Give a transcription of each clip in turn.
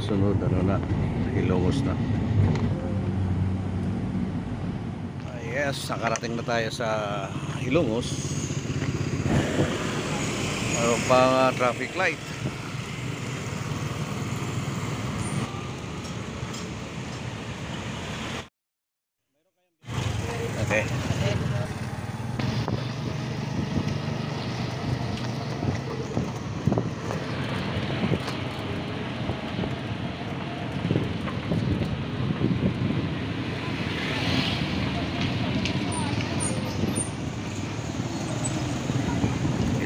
Sunod ano na, Ilongos na. Yes, nakarating na tayo sa Ilongos. Mayroon pa traffic light. Okay.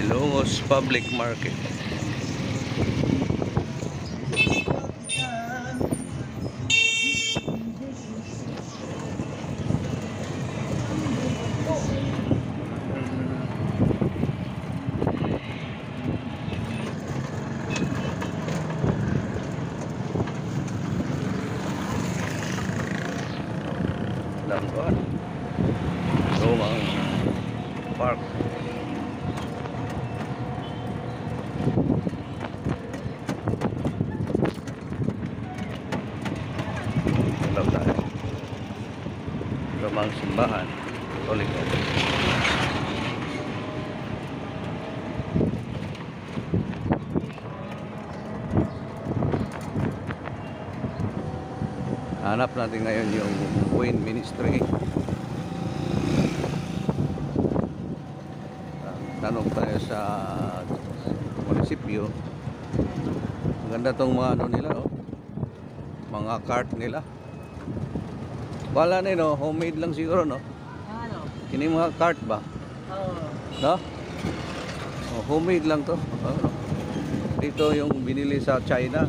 Ilongos Public Market. Langguan. Lumang park. Hello tayo. Lumang simbahan. Katolik. Hanap natin ngayon yung Queen Ministry. Tanong tayo sa munisipyo. Maganda tong mga ano nila, oh. Mga cart nila. Wala na no, homemade lang siguro no. Ano? Kini mga cart ba? Oo. No? Oh, homemade lang to. Oh. Dito yung binili sa China.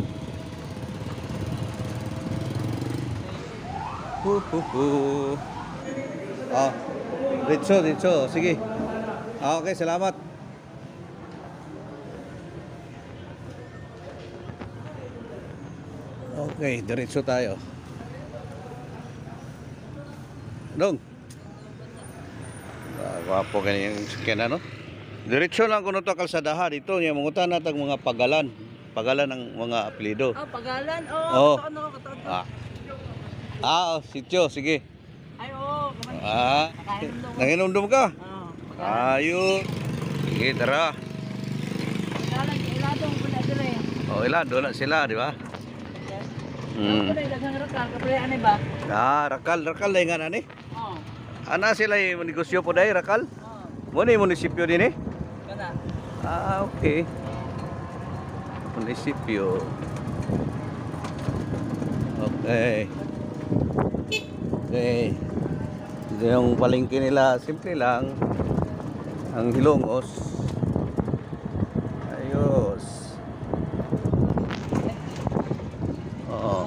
Ah, dito. Sige. Ah, okay, salamat. Okay, diretso tayo. Dong. Wapo ganyan yung sakyan ano. Diretso lang kuno to kalsadahan dito nya mangutan natag mga pagalan. Pagalan ng mga apelyido. Ah, Pagalan. Oh. Kataon. Oh, sityo, sige. Ay, oo. Nanginom ka? Oo. Ayun. Sige, tara. Pagalan, iladong ko na dire. Oh, ilado na sila, di ba? Ano ba daghang rakal kapre ani ba? Rakal na nga nani. Oo. Ana sila yung negosyo po dahil, Rakal? Oo. Muna yung munisipyo din eh? Kana. Okay. Munisipyo. Okay. Okay. Ito yung palengke nila. Simple lang. Ang Ilongos. Ayos. Oo.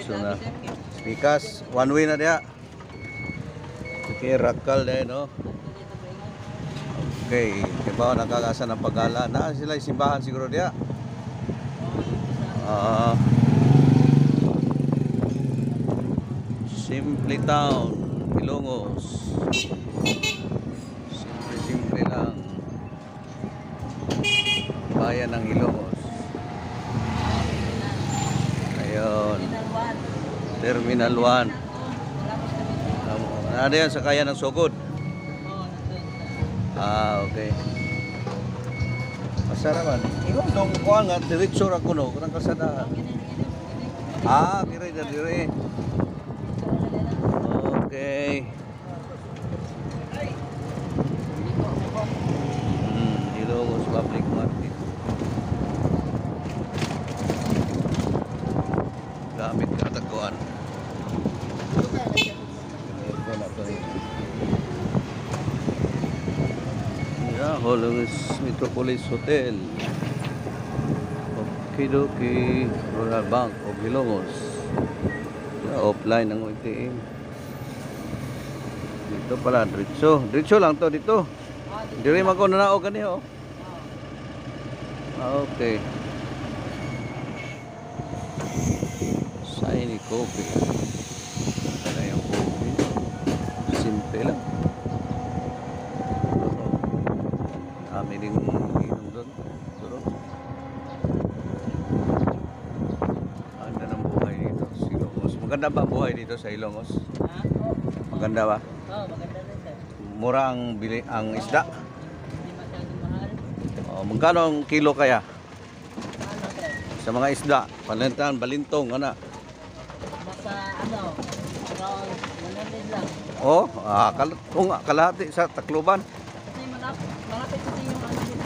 So na. Pikas. One way na diya. Okay, Rakal din, no? Okay. Diba nakakasa ng Pagala. Na sila yung simbahan siguro diya. Simple Town, Ilongos. Simple lang. Bayan ng Ilongos. Ayun. Terminal 1. Ano yan, sakayan ng Sugod? Okay. Asa naman? Iwan dong kuha nga, diretso ra kuno, kurang kasada. Dire. Okay. Ilongos Public Market. Gamit katakuan. Ito na to. Ilongos Metropolis Hotel. Okidoki Rural Bank of Ilongos. Offline ng ATM. Dito pala, diretso lang to dito. Diri man ko nanao kaniho. Okay. Shiny coffee. Ano yung coffee? Simple lang. Kami din inom doon. Maganda ba buhay dito sa Ilongos? Ha? Oo. Maganda ba? Oo, maganda rin sir. Mura ang isda? Hindi masyadong mahal. Magkano ang kilo kaya? Ano sir? Sa mga isda, palintan, balintong, ano? Nasa ano, around 100 lang. Oh, kalahati sa Tacloban. Kasi malapit kasi yung ano dito.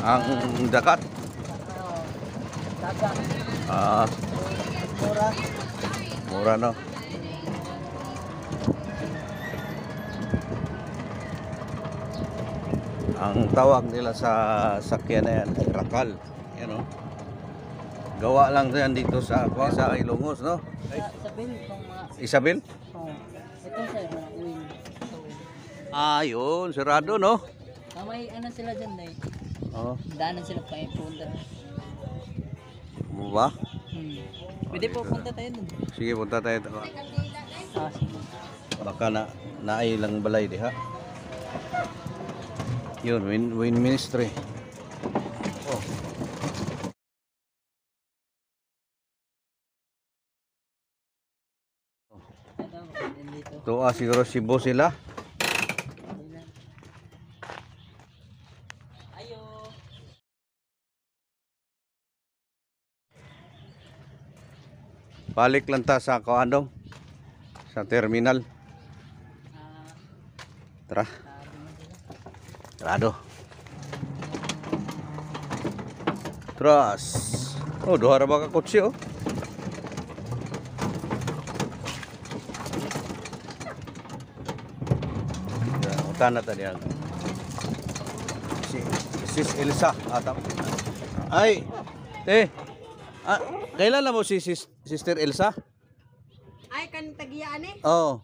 Ang dakat. Ano, dagat. Ah, Mura. mura no. Ang tawag nila sa sakyan na yan, rakal. Yan o. Gawa lang yan dito sa Ilongos, no? Sa bill, itong mga... Isabel? Oh. Ito sir, mga uwing. Ah, yun. Sarado, no? May ano sila dyan eh. Oh. Daanan sila pa yung punta. Mo ba? Pwede po punta tayo dun. Sige, punta tayo. Sige. Baka nailang balay di ha. Yun, win ministry. Oh. Dito. Tuwa siguro Cebu sila. Ayo. Balik lang ta sa Kaandong. Sa terminal. Tara. Trado. Tras. Oh, duha ra ba ka kotse oh. Utana ta diyan. Si Elsa ata. Ay. Kailan mo si Sister Elsa? Ay kan tagiyaan eh. Oh.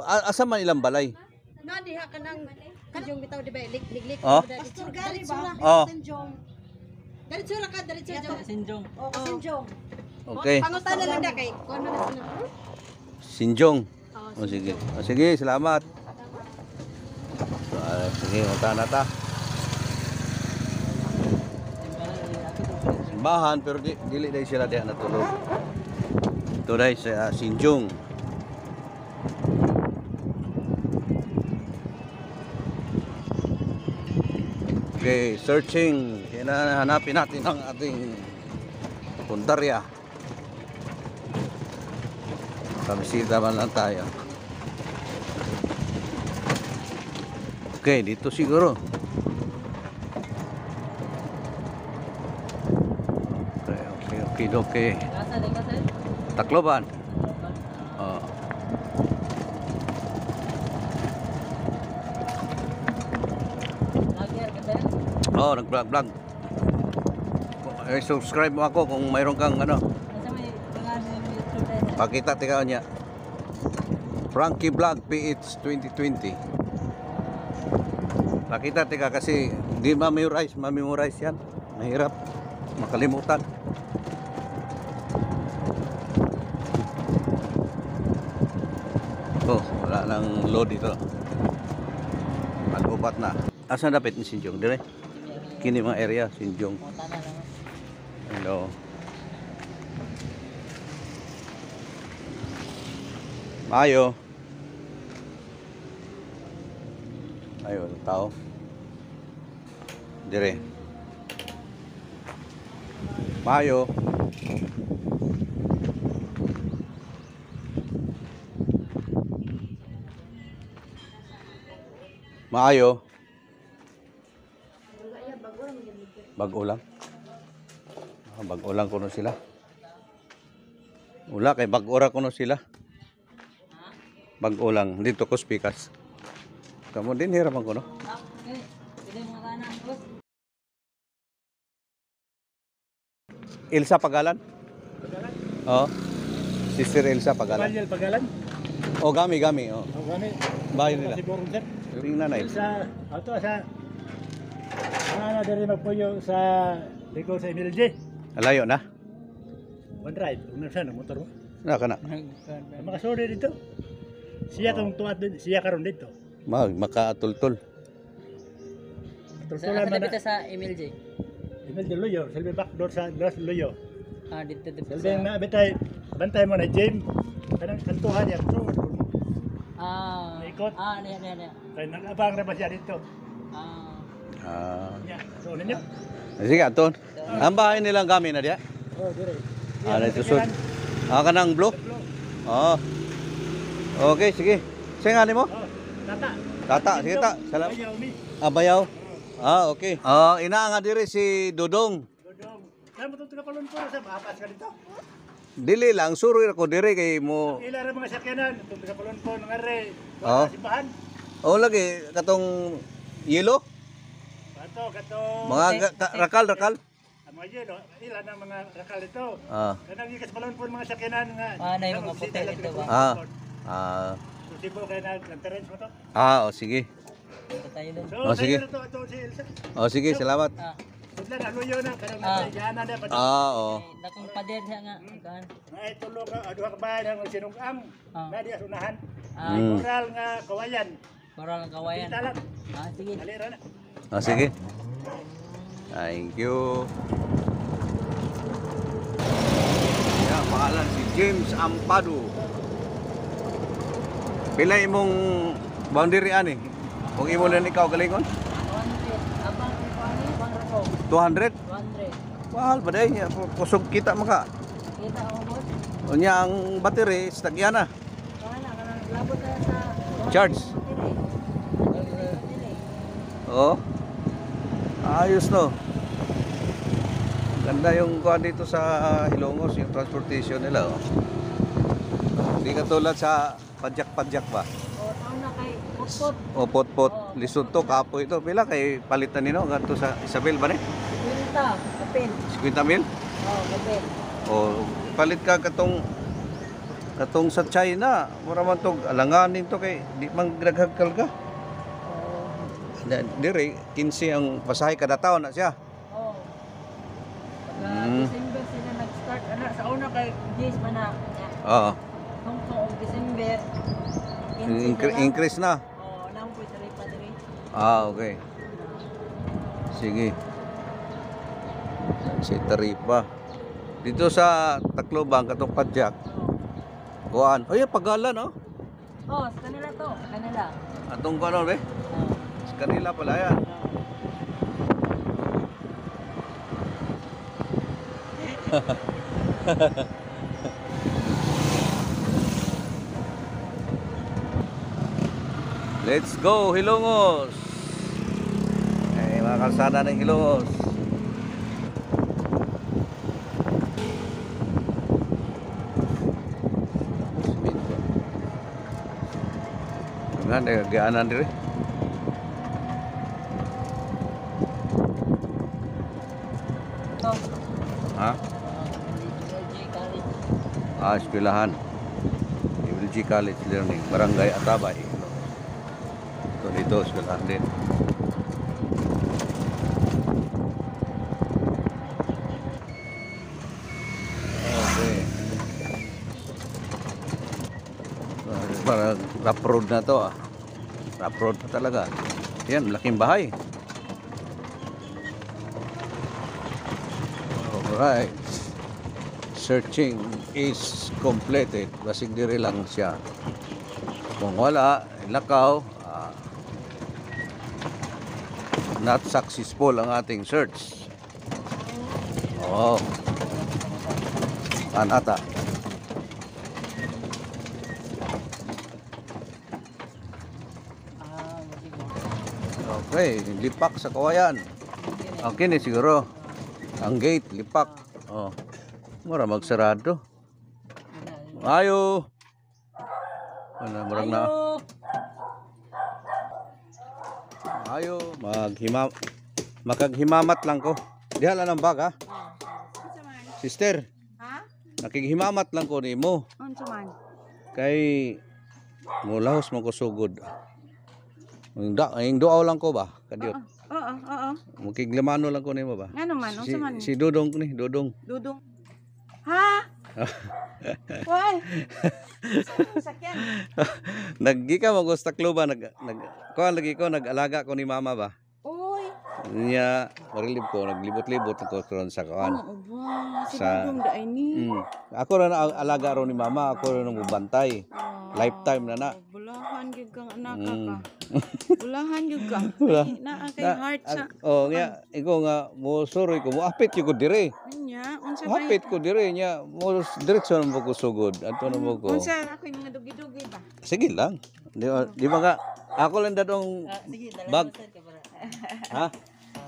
Asa man ilang balay? No diha kanang kanjong bitaw di ba liglik Oh. Pastor Gary ba? Oh. Sinjong. Diretso ra ka diretso jong. Sinjong. Oh, Sinjong. Okay. Pangutana lang da kay kuno na sila. Sinjong. Oh, sige. Oh, sige, salamat. So, sige, utana ta. Simbahan pero dili dai sila diha natulog. Ito dai sa Sinjong. Okay, searching. Hanapin natin ang ating puntarya. Kamisita man lang tayo. Okay, dito siguro. Okay. Kasa din kasi. Tacloban. Oh. Lager kasi. Oh, nag-vlog. Subscribe mo ako kung mayroon kang ano. Kasi may pangalan yung YouTube eh. Pakita tika niya. Frankie Vlog PH 2020. Pakita tika kasi di ma-memorize yan. Mahirap makalimutan. Oh, wala nang load dito. Mag-upat na. Asa dapat ni Sinjong? Dire? Kini mga area, Sinjong. Punta na lang. Hello. Mayo. Ayun, tao. Dire. Mayo. Maayo. Bag-o lang. Bag-o lang kuno sila. Ula kay bag-ora kuno sila. Bag-o lang dito ko speakers. Kamu din hiraman kuno. Okay. Pwede mga kanan. Boss. Elsa Pagalan? Pagalan? Oo. Sister Elsa Pagalan. Panyal Pagalan? Oh, gami. Oh. Ang gani. Bahay nila. Si Borong sir. Yung nanay. Sa, ato sa, ano diri magpuyo sa, Liko sa MLJ. Alayo na. One ride. Kung nasa motor mo. Na kana. Makasuri dito. Siya kung tuwad din, siya karon dito. Makaatultul. Tultulan Asa man dito na. sa MLJ? MLJ Luyo. Silbi backdoor sa Luyo. Ah, dito Silbi na betay, bantay mo na James. Kanang kantuhan niya. Ah. Naikot. Niya. Kaya nag-abang na ba siya dito? Ah. Yan. So, ninyo? Sige, aton. Ang bahay nilang gamit na diya? Oh, dire. Dito sud. Kanang blue? Oo. Okay, sige. Sige nga nimo? Oh, tata. Tata, sige ta. Salamat. Ayaw mi. Bayaw. Okay. Ina nga diri si Dodong. Dodong. Kaya mo itong kapalon ko sa maapas ka dito. Dili lang, suro ako diri kay mo. Ila rin mga sakyanan. Itong kapalon ko ng are. Oo. Simbahan. Lagi, katong yelo. Kato. Mga rakal. Ang mga yelo. Ilan ang mga rakal ito. Ah. Kanang ikas palon po mga sakyanan nga. Na yung mga puti ito ba? Tipo kaya nag-terrace mo to. Sige. Ito tayo doon. So, sige. Ito si Elsa. Sige, salamat. Sudlan, aluyo na. Kanang nagayana na. Oo. Dakong pader siya nga. Kan. Nga itulo ka, aduha ka bahay ng sinungkang. Na di asunahan. Mm. Moral nga kawayan. Moral ng kawayan. Kita lang. Sige. Alira na. Sige. Thank you. Yan, pangalan si James Ampado. Pila imong boundary ani? Kung imo lang ikaw galingon? 200. Abang ipani, bang rako. 200? 200. Mahal ba day? Kusog kita maka. Kita ako boss. Unya ang battery stagyan na. Kanang labot na sa Charge. Oh. Ayos no. Ganda yung kuha dito sa Hilongos, yung transportation nila. Oh. Hindi katulad sa padyak-padyak ba? O taon na kay Putput. O pot-pot, lisod to, kapo ito. Pila kay palitan nino, ganito sa Isabel ba ni? Pinta, kapin. 50 mil? Kapin. O palit ka katong sa China. Mura man to, alanganin to kay di man naghagkal ka. Dire, 15 ang pasahe kada taon na siya. December sila nag-start. Sa una kay Jace man na. Oo. Hong December. Increase na. Nang po sa Padre. Okay. Sige. Si Taripa. Dito sa Tacloban, katong padyak. Kuan. Ay, pagalan, oh. Sa kanila to. Sa kanila. Atong kuan, be? Sa kanila pala yan. Let's go, Hilongos! Mga kalsada ng Hilongos. Nga, nagagaanan dire. Ito. Ha? LG College. Eskwelahan. LG College Learning. Barangay Atabay. Ito dito, eskwelahan din. Okay. Parang rough road na to ah. Rough road pa talaga. Yan, malaking bahay. Alright. Searching is completed. Basig diri lang siya. Kung wala, lakaw, not successful ang ating search. Oh. Anata. Okay, lipak sa kawayan. Okay ni siguro. Ang gate, lipak. Oh. Mura magsarado. Ayo. Murag na. Ayo, makaghimamat lang ko. Diha lang ang bag ha. Sister. Ha? Nakighimamat lang ko nimo. Unsa man? Kay mulahos mo ko sugod. Ang duaw lang ko ba? Kadiot. Oo. Mukiglamano lang ko nimo ba? Ngano man? Unsa man? Si Dodong ni, Dodong. Dudong. Ha? Why? Sakyan. Naggi ka mo gusto kluba nag kuan lagi ko nag-alaga ko ni mama ba? Uy, Niya, marilib ko, naglibot-libot ako karon sa kawan. Aba, si Sa- Dudong da ini. Ako rin ang alaga ron ni mama, ako rin ang bubantay. Lifetime na na. Bulahan gyud kang anak Mm. ka. Bulahan gyud ka. Wala. Na kay heart sa. Nga, ikaw nga, mo suroy ko, mo apit ko dire. Nya, unsa ba? Hapit ko dire niya, mo diretso na mo ko sugod. Ato na mo ko. Unsa ako yung mga dugi-dugi ba? Sige lang. Di ba nga, ako lang datong Sige, bag. dalawa ka para. Ha?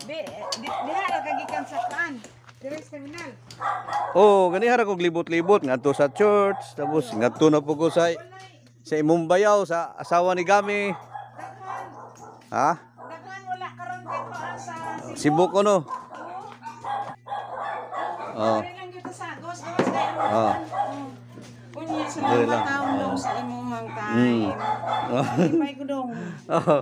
Diha ra kagikan sa kaan. Dire sa terminal. Oh, ganihara ko libot-libot ngadto sa church, tapos ngadto na po ko sa imong bayaw sa asawa ni Gami. Ha? Daghan wala karon kay kuan sa Cebu ko no. Oh. Dire lang gyud sa gawas kay Oh. Unya sa Dire lang. mga taon dong sa imong Mm. time. May ko dong. Oh.